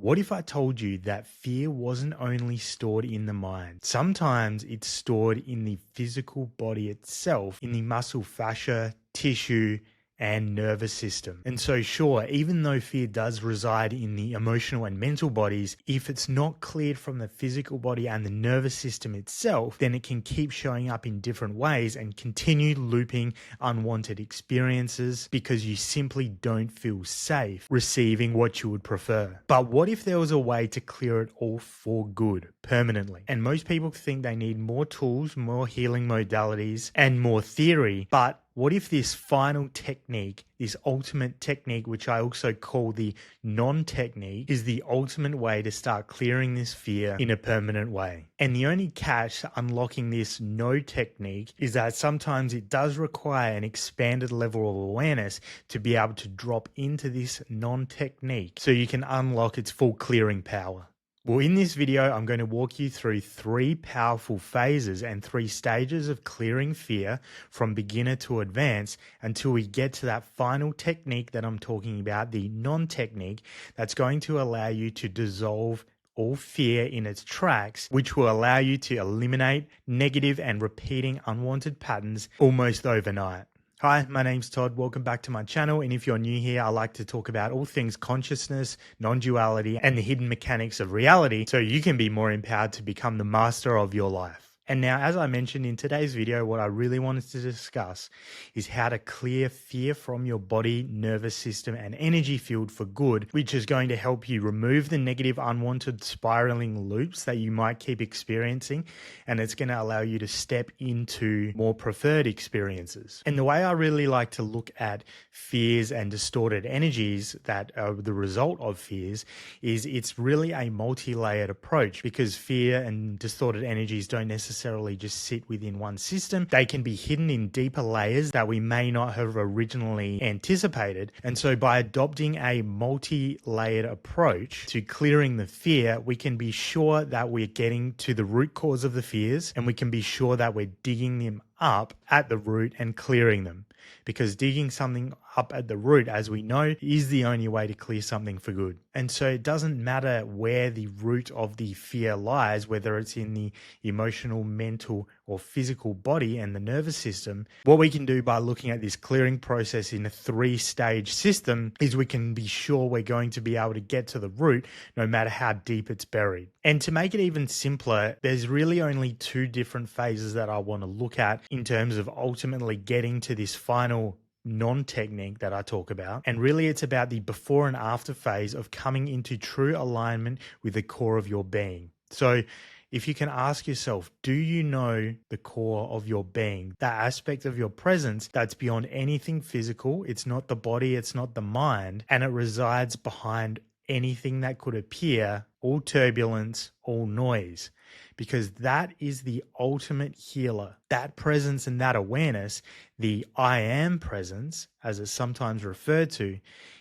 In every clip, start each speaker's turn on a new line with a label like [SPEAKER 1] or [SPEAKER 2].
[SPEAKER 1] What if I told you that fear wasn't only stored in the mind? Sometimes it's stored in the physical body itself, in the muscle fascia, tissue, and nervous system. And so sure, even though fear does reside in the emotional and mental bodies, if it's not cleared from the physical body and the nervous system itself, then it can keep showing up in different ways and continue looping unwanted experiences because you simply don't feel safe receiving what you would prefer. But what if there was a way to clear it all for good, permanently? And most people think they need more tools, more healing modalities, and more theory, but what if this final technique, this ultimate technique, which I also call the non-technique, is the ultimate way to start clearing this fear in a permanent way? And the only catch to unlocking this no technique is that sometimes it does require an expanded level of awareness to be able to drop into this non-technique so you can unlock its full clearing power. Well, in this video, I'm going to walk you through 3 powerful phases and 3 stages of clearing fear from beginner to advanced until we get to that final technique that I'm talking about, the non-technique, that's going to allow you to dissolve all fear in its tracks, which will allow you to eliminate negative and repeating unwanted patterns almost overnight. Hi, my name's Todd. Welcome back to my channel. And if you're new here, I like to talk about all things consciousness, non-duality, and the hidden mechanics of reality so you can be more empowered to become the master of your life. And now, as I mentioned in today's video, what I really wanted to discuss is how to clear fear from your body, nervous system, and energy field for good, which is going to help you remove the negative, unwanted spiraling loops that you might keep experiencing. And it's going to allow you to step into more preferred experiences. And the way I really like to look at fears and distorted energies that are the result of fears is it's really a multi-layered approach, because fear and distorted energies don't necessarily just sit within one system. They can be hidden in deeper layers that we may not have originally anticipated. And so by adopting a multi-layered approach to clearing the fear, we can be sure that we're getting to the root cause of the fears, and we can be sure that we're digging them up at the root and clearing them. Because digging something up at the root, as we know, is the only way to clear something for good. And so it doesn't matter where the root of the fear lies, whether it's in the emotional, mental, or physical body and the nervous system. What we can do by looking at this clearing process in a 3-stage system is we can be sure we're going to be able to get to the root no matter how deep it's buried. And to make it even simpler, there's really only 2 different phases that I want to look at in terms of ultimately getting to this final non-technique that I talk about. And really it's about the before and after phase of coming into true alignment with the core of your being. So if you can ask yourself, do you know the core of your being, that aspect of your presence that's beyond anything physical? It's not the body, it's not the mind, and it resides behind anything that could appear, all turbulence, all noise, because that is the ultimate healer. That presence and that awareness, the I am presence, as it's sometimes referred to,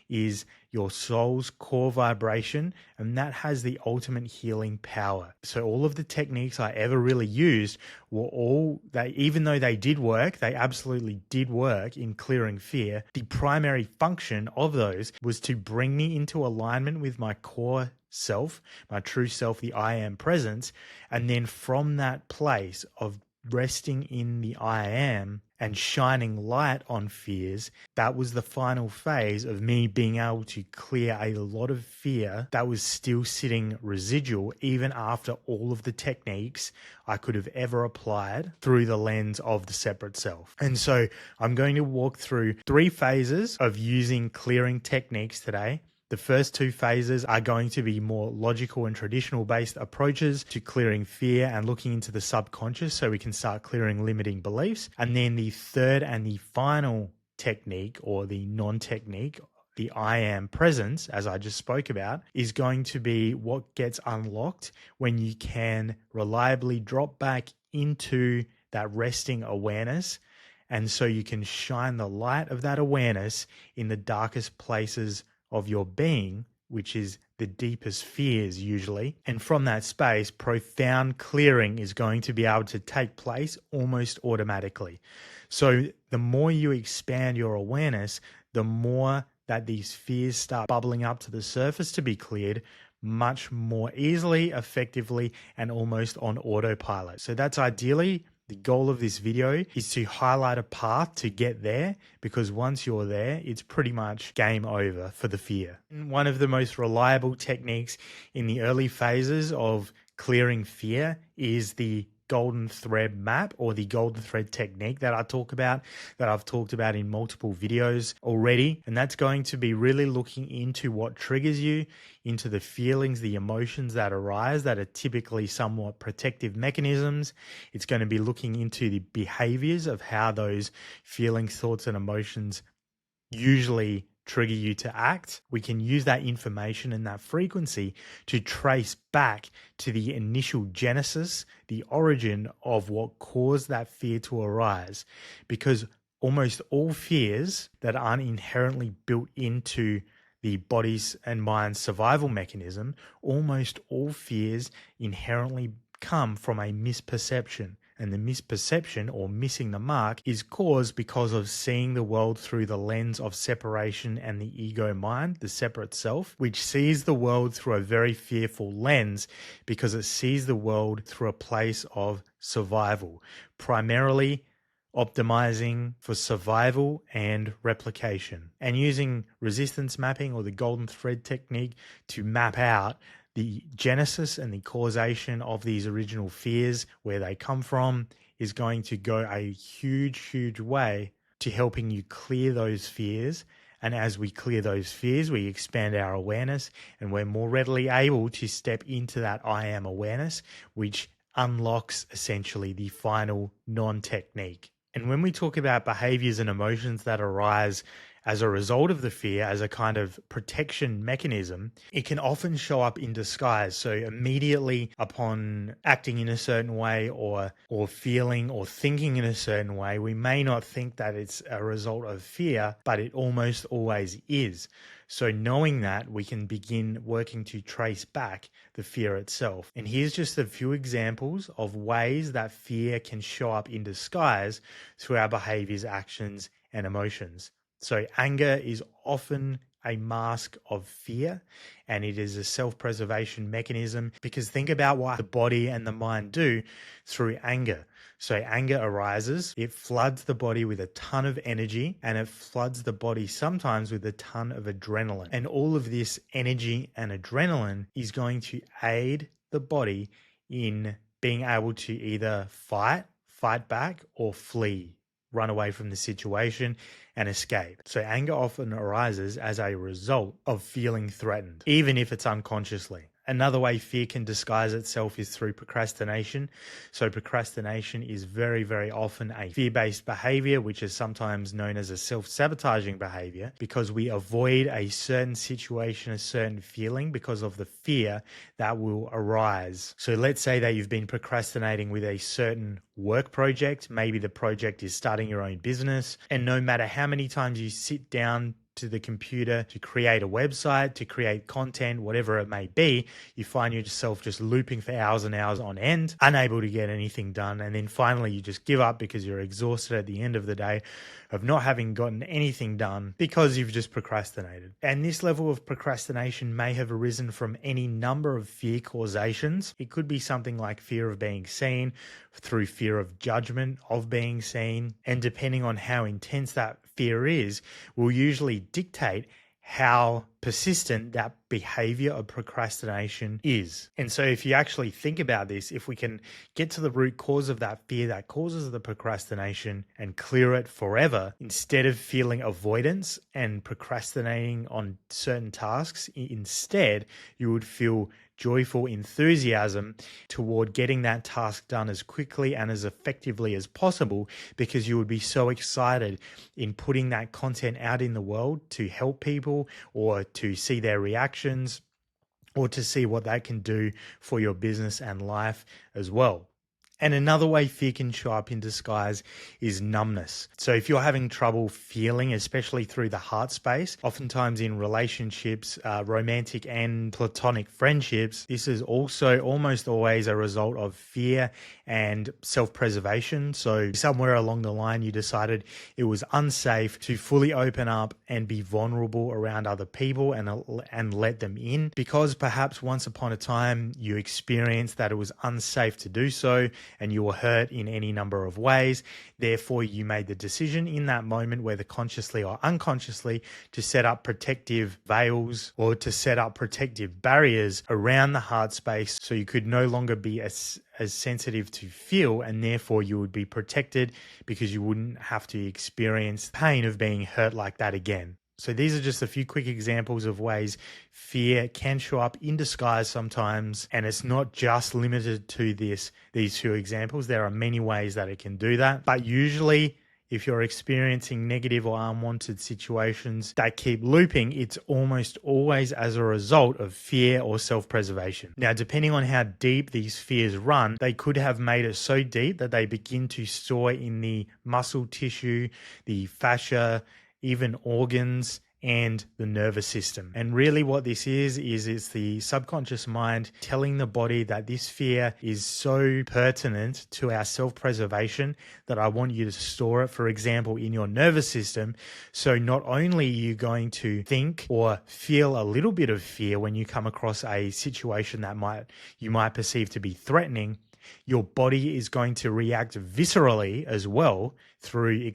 [SPEAKER 1] is your soul's core vibration, and that has the ultimate healing power. So all of the techniques I ever really used were all that, even though they did work, they absolutely did work in clearing fear. The primary function of those was to bring me into alignment with my core self, my true self, the I am presence. And then from that place of resting in the I am and shining light on fears, that was the final phase of me being able to clear a lot of fear that was still sitting residual even after all of the techniques I could have ever applied through the lens of the separate self. And so I'm going to walk through 3 phases of using clearing techniques today. The first 2 phases are going to be more logical and traditional based approaches to clearing fear and looking into the subconscious so we can start clearing limiting beliefs. And then the third and the final technique, or the non-technique, the I am presence, as I just spoke about, is going to be what gets unlocked when you can reliably drop back into that resting awareness. And so you can shine the light of that awareness in the darkest places of your being, which is the deepest fears usually. And from that space, profound clearing is going to be able to take place almost automatically. So the more you expand your awareness, the more that these fears start bubbling up to the surface to be cleared, much more easily, effectively, and almost on autopilot. So that's ideally the goal of this video, is to highlight a path to get there, because once you're there, it's pretty much game over for the fear. And one of the most reliable techniques in the early phases of clearing fear is the golden thread map, or the golden thread technique that I've talked about in multiple videos already. And that's going to be really looking into what triggers you, into the feelings, the emotions that arise that are typically somewhat protective mechanisms. It's going to be looking into the behaviors of how those feelings, thoughts, and emotions usually trigger you to act. We can use that information and that frequency to trace back to the initial genesis, the origin of what caused that fear to arise. Because almost all fears that aren't inherently built into the body's and mind's survival mechanism, almost all fears inherently come from a misperception. And the misperception, or missing the mark, is caused because of seeing the world through the lens of separation and the ego mind, the separate self, which sees the world through a very fearful lens because it sees the world through a place of survival, primarily optimizing for survival and replication, and using resistance mapping, or the golden thread technique, to map out the genesis and the causation of these original fears, where they come from, is going to go a huge way to helping you clear those fears. And as we clear those fears, we expand our awareness, and we're more readily able to step into that I am awareness, which unlocks essentially the final non-technique. And when we talk about behaviors and emotions that arise as a result of the fear, as a kind of protection mechanism, it can often show up in disguise. So immediately upon acting in a certain way, or feeling or thinking in a certain way, we may not think that it's a result of fear, but it almost always is. So knowing that, we can begin working to trace back the fear itself. And here's just a few examples of ways that fear can show up in disguise through our behaviors, actions, and emotions. So anger is often a mask of fear, and it is a self-preservation mechanism, because think about what the body and the mind do through anger. So anger arises, it floods the body with a ton of energy, and it floods the body sometimes with a ton of adrenaline. And all of this energy and adrenaline is going to aid the body in being able to either fight back, or flee, run away from the situation and escape. So anger often arises as a result of feeling threatened, even if it's unconsciously. Another way fear can disguise itself is through procrastination. So procrastination is very often a fear-based behavior, which is sometimes known as a self-sabotaging behavior, because we avoid a certain situation, a certain feeling, because of the fear that will arise. So let's say that you've been procrastinating with a certain work project. Maybe the project is starting your own business, and no matter how many times you sit down to the computer to create a website, to create content, whatever it may be, you find yourself just looping for hours and hours on end, unable to get anything done. And then finally you just give up because you're exhausted at the end of the day of not having gotten anything done because you've just procrastinated. And this level of procrastination may have arisen from any number of fear causations. It could be something like fear of being seen, through fear of judgment of being seen. And depending on how intense that fear is, will usually dictate how persistent that behavior of procrastination is. And so if you actually think about this, if we can get to the root cause of that fear that causes the procrastination and clear it forever, instead of feeling avoidance and procrastinating on certain tasks, instead you would feel joyful enthusiasm toward getting that task done as quickly and as effectively as possible, because you would be so excited in putting that content out in the world to help people, or to see their reactions, or to see what that can do for your business and life as well. And another way fear can show up in disguise is numbness. So if you're having trouble feeling, especially through the heart space, oftentimes in relationships, romantic and platonic friendships, this is also almost always a result of fear and self-preservation. So somewhere along the line, you decided it was unsafe to fully open up and be vulnerable around other people and let them in, because perhaps once upon a time you experienced that it was unsafe to do so, and you were hurt in any number of ways. Therefore, you made the decision in that moment, whether consciously or unconsciously, to set up protective veils or to set up protective barriers around the heart space so you could no longer be as sensitive to feel, and therefore you would be protected because you wouldn't have to experience pain of being hurt like that again. So these are just a few quick examples of ways fear can show up in disguise sometimes, and it's not just limited to these few examples. There are many ways that it can do that, but usually if you're experiencing negative or unwanted situations that keep looping, it's almost always as a result of fear or self-preservation. Now, depending on how deep these fears run, they could have made it so deep that they begin to store in the muscle tissue, the fascia, even organs, and the nervous system. And really what this is it's the subconscious mind telling the body that this fear is so pertinent to our self-preservation that I want you to store it, for example, in your nervous system. So not only are you going to think or feel a little bit of fear when you come across a situation that you might perceive to be threatening, your body is going to react viscerally as well through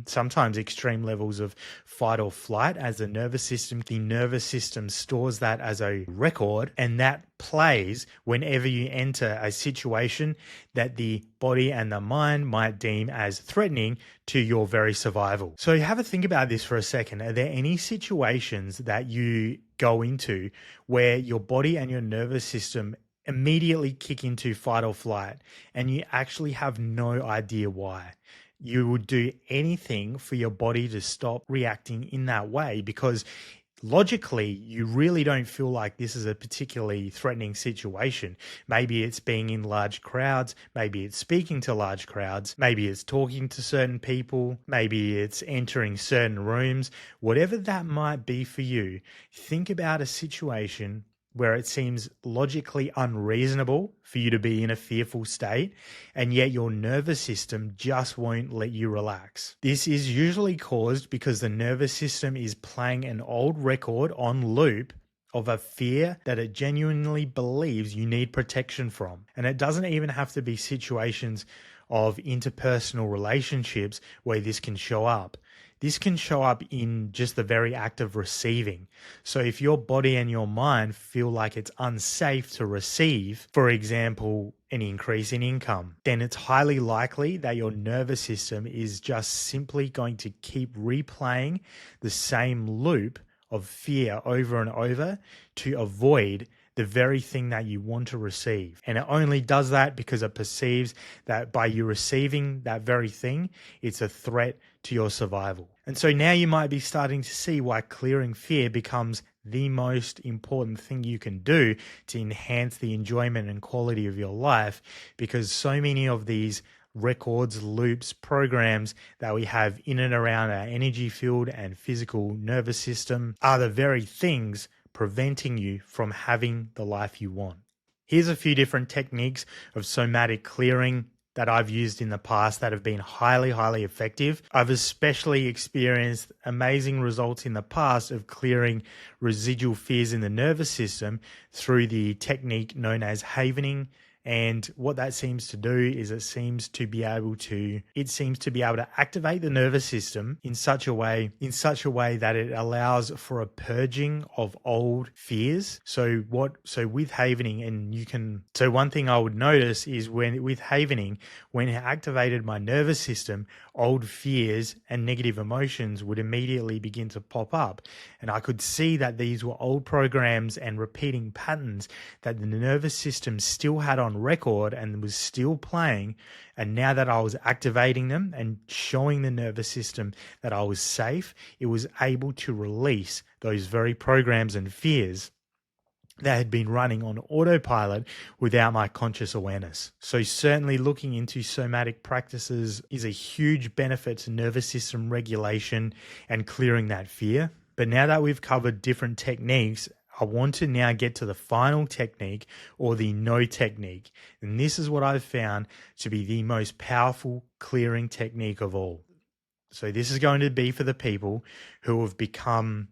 [SPEAKER 1] sometimes extreme levels of fight or flight as the nervous system stores that as a record, and that plays whenever you enter a situation that the body and the mind might deem as threatening to your very survival. So have a think about this for a second. Are there any situations that you go into where your body and your nervous system immediately kick into fight or flight and you actually have no idea why? You would do anything for your body to stop reacting in that way, because logically, you really don't feel like this is a particularly threatening situation. Maybe it's being in large crowds, maybe it's speaking to large crowds, maybe it's talking to certain people, maybe it's entering certain rooms. Whatever that might be for you, think about a situation where it seems logically unreasonable for you to be in a fearful state, and yet your nervous system just won't let you relax. This is usually caused because the nervous system is playing an old record on loop of a fear that it genuinely believes you need protection from. And it doesn't even have to be situations of interpersonal relationships where this can show up. This can show up in just the very act of receiving. So if your body and your mind feel like it's unsafe to receive, for example, an increase in income, then it's highly likely that your nervous system is just simply going to keep replaying the same loop of fear over and over to avoid the very thing that you want to receive. And it only does that because it perceives that by you receiving that very thing, it's a threat to your survival. And so now you might be starting to see why clearing fear becomes the most important thing you can do to enhance the enjoyment and quality of your life, because so many of these records, loops, programs that we have in and around our energy field and physical nervous system are the very things preventing you from having the life you want. Here's a few different techniques of somatic clearing that I've used in the past that have been highly, highly effective. I've especially experienced amazing results in the past of clearing residual fears in the nervous system through the technique known as havening. And what that seems to do is it seems to be able to activate the nervous system in such a way that it allows for a purging of old fears. So with havening, one thing I would notice is when it activated my nervous system, old fears and negative emotions would immediately begin to pop up. And I could see that these were old programs and repeating patterns that the nervous system still had on record and was still playing. And now that I was activating them and showing the nervous system that I was safe, it was able to release those very programs and fears. that had been running on autopilot without my conscious awareness. So certainly looking into somatic practices is a huge benefit to nervous system regulation and clearing that fear. But now that we've covered different techniques, I want to now get to the final technique, or the no technique. And this is what I've found to be the most powerful clearing technique of all. So this is going to be for the people who have become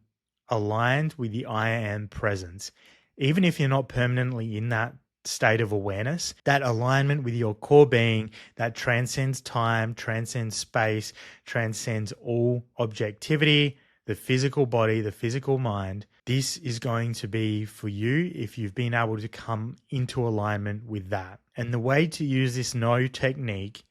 [SPEAKER 1] aligned with the I am presence. Even if you're not permanently in that state of awareness, that alignment with your core being that transcends time, transcends space, transcends all objectivity, the physical body, the physical mind. This is going to be for you if you've been able to come into alignment with that. And the way to use this no technique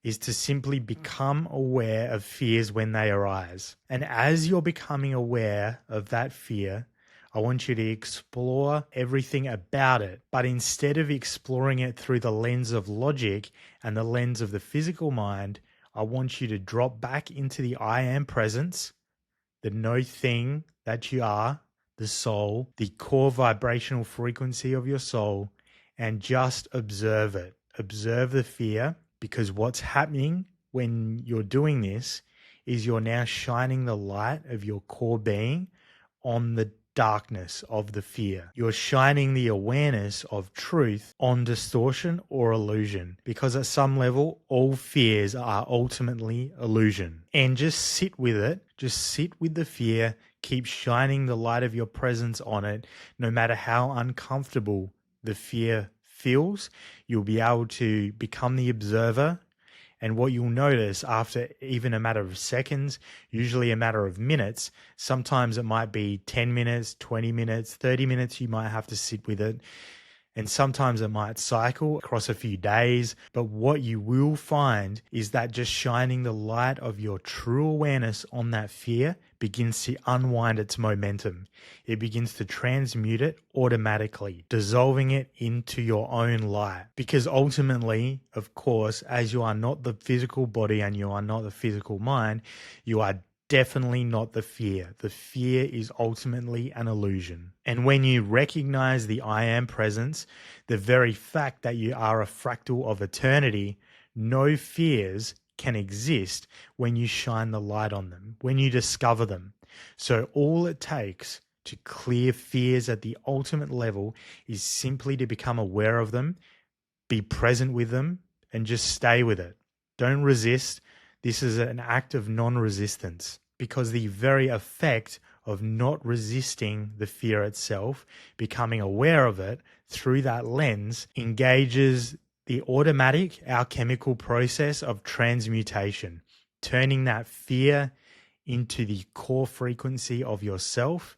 [SPEAKER 1] is to simply become aware of fears when they arise. And as you're becoming aware of that fear, I want you to explore everything about it. But instead of exploring it through the lens of logic and the lens of the physical mind, I want you to drop back into the I am presence, the no thing that you are, the soul, the core vibrational frequency of your soul, and just observe it. Observe the fear, because what's happening when you're doing this is you're now shining the light of your core being on the darkness of the fear. You're shining the awareness of truth on distortion or illusion, because at some level, all fears are ultimately illusion. And just sit with it. Just sit with the fear. Keep shining the light of your presence on it. No matter how uncomfortable the fear feels, you'll be able to become the observer. And what you'll notice after even a matter of seconds, usually a matter of minutes, sometimes it might be 10 minutes, 20 minutes, 30 minutes, you might have to sit with it. And sometimes it might cycle across a few days. But what you will find is that just shining the light of your true awareness on that fear begins to unwind its momentum. It begins to transmute it automatically, dissolving it into your own light. Because ultimately, of course, as you are not the physical body and you are not the physical mind, you are definitely not the fear. The fear is ultimately an illusion. And when you recognize the I am presence, the very fact that you are a fractal of eternity, no fears can exist when you shine the light on them, when you discover them. So all it takes to clear fears at the ultimate level is simply to become aware of them, be present with them, and just stay with it. Don't resist. This is an act of non-resistance, because the very effect of not resisting the fear itself, becoming aware of it through that lens, engages the automatic alchemical process of transmutation, turning that fear into the core frequency of yourself,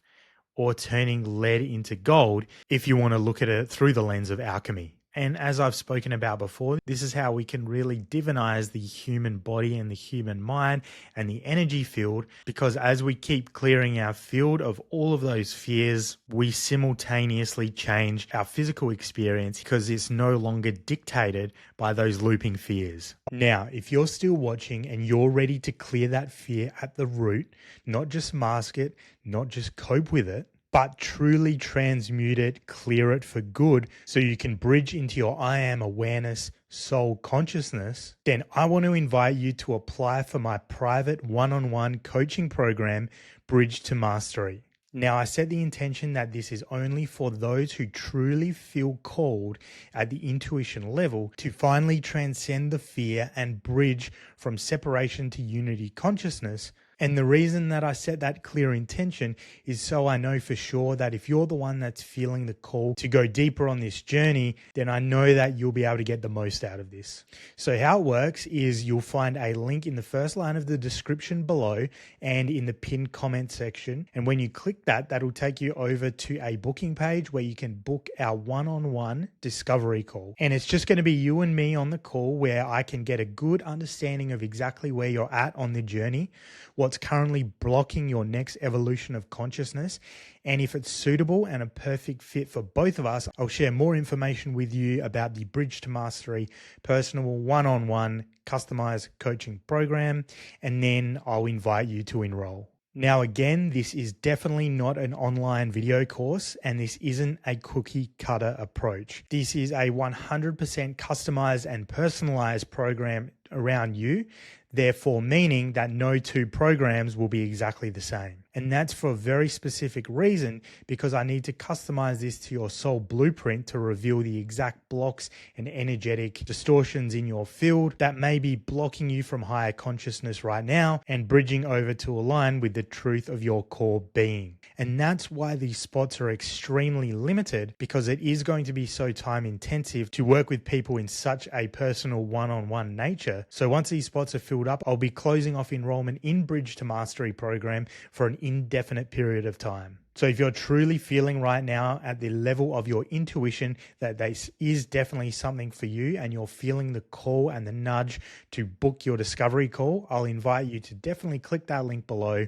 [SPEAKER 1] or turning lead into gold if you want to look at it through the lens of alchemy. And as I've spoken about before, this is how we can really divinize the human body and the human mind and the energy field, because as we keep clearing our field of all of those fears, we simultaneously change our physical experience, because it's no longer dictated by those looping fears. Now, if you're still watching and you're ready to clear that fear at the root, not just mask it, not just cope with it, but truly transmute it, clear it for good, so you can bridge into your I am awareness, soul consciousness, then I want to invite you to apply for my private one-on-one coaching program, Bridge to Mastery. Now, I set the intention that this is only for those who truly feel called at the intuition level to finally transcend the fear and bridge from separation to unity consciousness. And the reason that I set that clear intention is so I know for sure that if you're the one that's feeling the call to go deeper on this journey, then I know that you'll be able to get the most out of this. So how it works is you'll find a link in the first line of the description below and in the pinned comment section. And when you click that, that'll take you over to a booking page where you can book our one-on-one discovery call. And it's just going to be you and me on the call, where I can get a good understanding of exactly where you're at on the journey, what's currently blocking your next evolution of consciousness. And if it's suitable and a perfect fit for both of us, I'll share more information with you about the Bridge to Mastery personal one-on-one customized coaching program. And then I'll invite you to enroll. Now, again, this is definitely not an online video course, and this isn't a cookie cutter approach. This is a 100% customized and personalized program around you, therefore meaning that no two programs will be exactly the same. And that's for a very specific reason, because I need to customize this to your soul blueprint to reveal the exact blocks and energetic distortions in your field that may be blocking you from higher consciousness right now and bridging over to align with the truth of your core being. And that's why these spots are extremely limited, because it is going to be so time intensive to work with people in such a personal one-on-one nature. So once these spots are filled up, I'll be closing off enrollment in Bridge to Mastery program for an indefinite period of time. So if you're truly feeling right now at the level of your intuition that this is definitely something for you, and you're feeling the call and the nudge to book your discovery call, I'll invite you to definitely click that link below,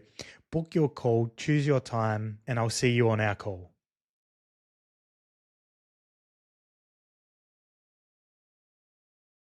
[SPEAKER 1] book your call, choose your time, and I'll see you on our call.